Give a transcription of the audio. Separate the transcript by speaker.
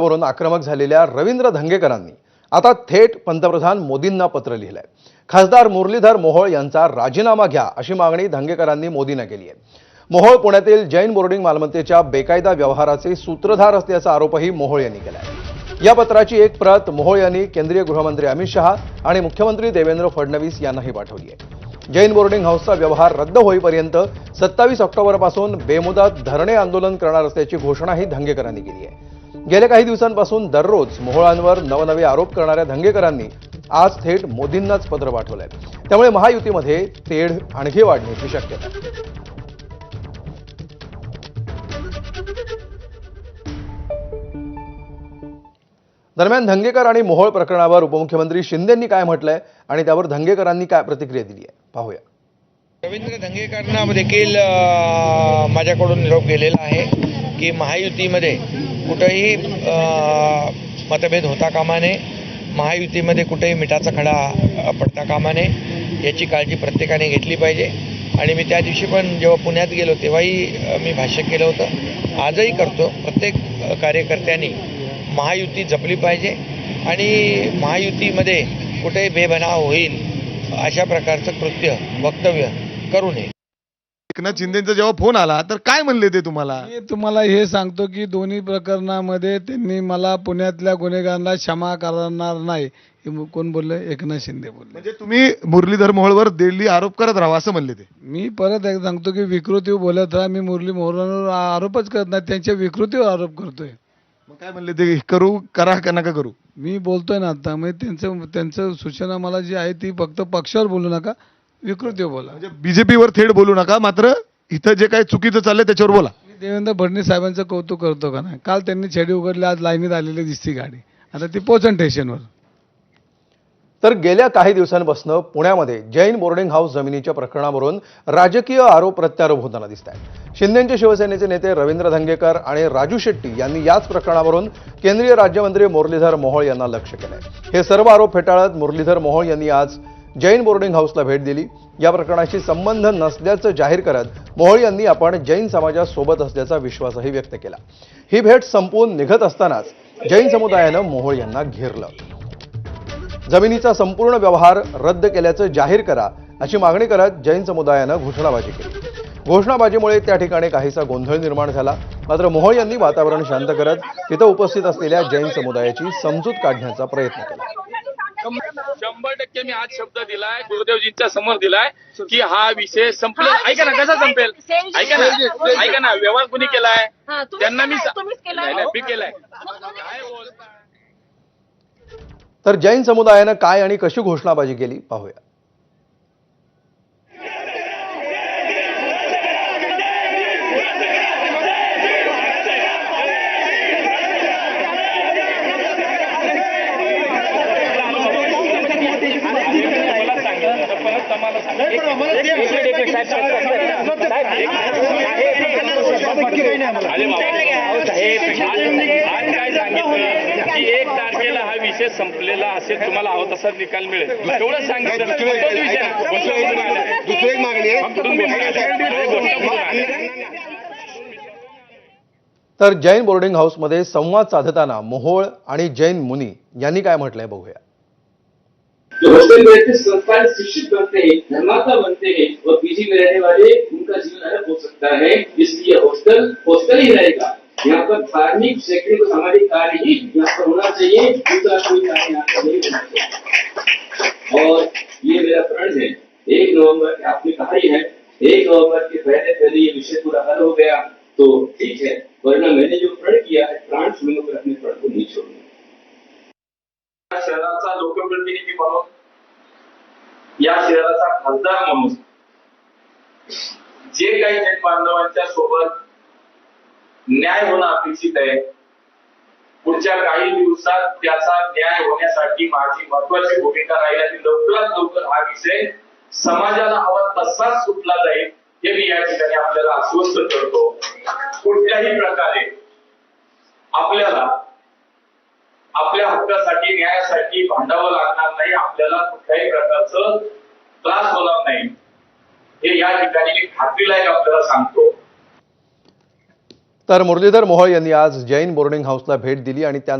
Speaker 1: वरून आक्रमक झालेल्या रवींद्र धंगेकरांनी आता थेट पंतप्रधान मोदींना पत्र लिहिलंय। खासदार मुरलीधर मोहोळ यांचा राजीनामा घ्या अशी मागणी धंगेकरांनी मोदींना केली आहे। मोहोळ पुण्यातील जैन बोर्डिंग मालमत्तेच्या बेकायदा व्यवहाराचे सूत्रधार असल्याचा आरोपही मोहोळ यांनी केलाय। या पत्राची एक प्रत मोहोळ यांनी केंद्रीय गृहमंत्री अमित शहा आणि मुख्यमंत्री देवेंद्र फडणवीस यांनाही पाठवली आहे। जैन बोर्डिंग हाऊसचा व्यवहार रद्द होईपर्यंत 27 ऑक्टोबरपासून बेमुदत धरणे आंदोलन करणार असल्याची घोषणाही धंगेकरांनी केली आहे। गेल्या काही दिवसांपासून दररोज मोहोळांवर नवनवे आरोप करणाऱ्या धंगेकरांनी आज थेट मोदींनाच पत्र पाठवलंय। त्यामुळे महायुतीमध्ये तेढ आणखी वाढण्याची शक्यता आहे। दरम्यान धंगेकर आणि मोहोळ प्रकरणावर उपमुख्यमंत्री शिंदेंनी काय म्हटलंय आणि त्यावर धंगेकरांनी काय प्रतिक्रिया दिली आहे पाहूया।
Speaker 2: रवींद्र धंगेकरांना देखील माझ्याकडून निरोप गेलेला आहे की महायुतीमध्ये कुठेही मतभेद होता कामा नये, महायुतीमध्ये कुठेही मिठाचा खडा पडता कामा नये याची काळजी प्रत्येकाने घेतली पाहिजे। आणि मी त्या दिवशी पण जेव्हा पुण्यात गेलो तेव्हाही मी भाष्य केलं होतं, आजही करतो। प्रत्येक कार्यकर्त्यांनी महायुती जपली पाहिजे आणि महायुतीमध्ये कुठेही बेबनाव होईल अशा प्रकारचं कृत्य वक्तव्य करू नये।
Speaker 3: एकनाथ शिंदेंचा जेव्हा फोन आला तर काय म्हणले ते तुम्हाला?
Speaker 4: मी तुम्हाला हे सांगतो की दोन्ही प्रकरणामध्ये त्यांनी मला पुण्यातल्या गुन्हेगारांना क्षमा करणार नाही हे कोण बोलले? एकनाथ शिंदे बोलले।
Speaker 3: म्हणजे तुम्ही मुरलीधर मोहोळवर दिल्ली आरोप करत राहा असं म्हणले ते?
Speaker 4: मी परत एक सांगतो की विकृतीवर बोलत राहा, मी मुरली मोहोळांवर आरोपच करत नाही, त्यांच्या विकृतीवर आरोप करतोय।
Speaker 3: मग काय म्हणले ते? करा का नका करू?
Speaker 4: मी बोलतोय ना आता, म्हणजे त्यांचं सूचना मला जी आहे ती फक्त पक्षावर बोलू नका, विकृतीवर बोला।
Speaker 3: म्हणजे बीजेपीवर थेट बोलू नका, मात्र इथं जे काही चुकीचं चाललंय त्याच्यावर बोला।
Speaker 4: मी देवेंद्र फडणवीस साहेबांचं कौतुक करतो का नाही? काल त्यांनी छडी उघडली, आज लाईनीत आलेली दिसती गाडी, आता ती पोचन स्टेशनवर।
Speaker 1: तर गेल्या काही दिवसांपासून पुण्यामध्ये जैन बोर्डिंग हाऊस जमिनीच्या प्रकरणावरून राजकीय आरोप प्रत्यारोप होताना दिसत आहेत। शिंदेचे शिवसेनेचे नेते रवींद्र धंगेकर आणि राजू शेट्टी यांनी याच प्रकरणावरून केंद्रीय राज्यमंत्री मुरलीधर मोहोळ यांना लक्ष्य केलंय। हे सर्व आरोप फेटाळत मुरलीधर मोहोळ यांनी आज जैन बोर्डिंग हाऊसला भेट दिली। या प्रकरणाशी संबंध नसल्याचं जाहीर करत मोहोळ यांनी आपण जैन समाजासोबत असल्याचा विश्वासही व्यक्त केला। ही भेट संपून निघत असतानाच जैन समुदायानं मोहोळ यांना घेरलं। जमिनीचा संपूर्ण व्यवहार रद्द केल्याचं जाहीर करा अशी मागणी करत जैन समुदायानं घोषणाबाजी केली। घोषणाबाजीमुळे त्या ठिकाणी काहीसा गोंधळ निर्माण झाला, मात्र मोहोळ यांनी वातावरण शांत करत तिथं उपस्थित असलेल्या जैन समुदायाची समजूत काढण्याचा प्रयत्न केला।
Speaker 5: 100% मी आज शब्द दिलाय, गुरुदेवजींच्या समोर दिलाय की हा विषय संपलेला। ऐका ना, कसा संपेल? ऐका ना, व्यवहार कुणी केलाय? त्यांना मी केलाय। काय बोलता?
Speaker 1: तर जैन समुदायानं काय आणि कशी घोषणाबाजी केली पाहूया।
Speaker 5: की 1 तारखेला हा विषय संपलेला असेल, तुम्हाला हवं तसा निकाल मिळेल तेवढं सांगितलं।
Speaker 1: तर जैन बोर्डिंग हाऊसमध्ये संवाद साधताना मोहोळ आणि जैन मुनी यांनी काय म्हटलंय बघूया।
Speaker 6: हॉस्टल में रहते संस्कार शिक्षित बनते हैं, धर्मात्मा बनते हैं और पीजी में रहने वाले उनका जीवन अलग हो सकता है। इसलिए हॉस्टल ही रहेगा। यहाँ पर धार्मिक, शैक्षणिक, सामाजिक कार्य ही यहाँ पर होना चाहिए, दूसरा कोई कार्य यहाँ पर नहीं होना चाहिए। और ये मेरा प्रण है, 1 नवंबर आपने कहा ही है, 1 नवंबर के पहले ये विषय पूरा हल हो गया तो ठीक है, वरना मैंने जो प्रण किया है, प्राण छोड़ने पर अपने प्रण को नहीं छोड़ना।
Speaker 5: शहराचा लोकप्रतिनिधी म्हणून, या शहराचा खासदार म्हणून जे काही जैन बांधवांच्या सोबत न्याय होणं अपेक्षित आहे, पुढच्या काही दिवसात त्याचा न्याय होण्यासाठी माझी महत्वाची भूमिका राहील आणि लवकरात लवकर हा विषय समाजाला हवा तसाच सुटला जाईल हे मी या ठिकाणी आपल्याला आश्वस्त करतो। कुठल्याही प्रकारे आपल्याला आपल्या हक्कासाठी, न्यायासाठी भांडावं लागणार नाही, आपल्याला कुठल्याही प्रकारचं त्रास होणार नाही हे या ठिकाणी मी खात्रीलायक आपल्याला सांगतो।
Speaker 1: तर मुरलीधर मोहोळ यांनी आज जैन बोर्डिंग हाऊसला भेट दिली आणि त्या